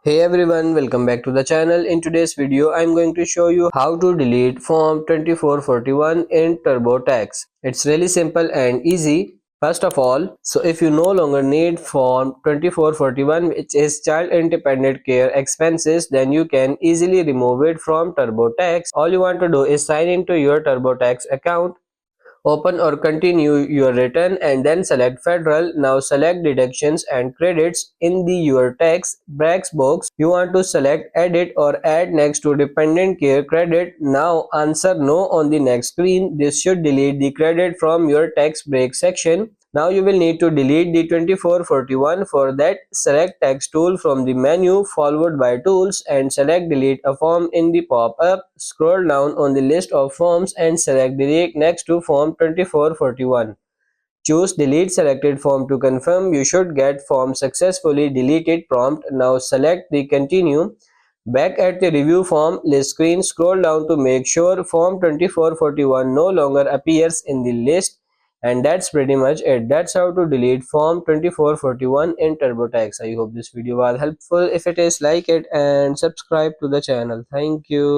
Hey everyone, welcome back to the channel. In today's video, I'm going to show you how to delete form 2441 in TurboTax. It's really simple and easy. First of all, if you no longer need form 2441, which is child independent care expenses, then you can easily remove it from TurboTax. All you want to do is sign into your TurboTax account. Open or continue your return and then select Federal. Now select deductions and credits. In the Your Tax Brax box, you want to select Edit or Add next to Dependent Care Credit. Now answer No on the next screen. This should delete the credit from your tax break section. Now you will need to delete the 2441. For that, select Text tool from the menu followed by Tools and select Delete a form in the pop-up. Scroll down on the list of forms and select Delete next to form 2441. Choose Delete selected form to confirm. You should get form successfully deleted prompt. Now select the Continue. Back at the review form list screen, scroll down to make sure form 2441 no longer appears in the list. And that's pretty much it. That's how to delete form 2441 in TurboTax. I hope this video was helpful. If it is, like it and subscribe to the channel. Thank you.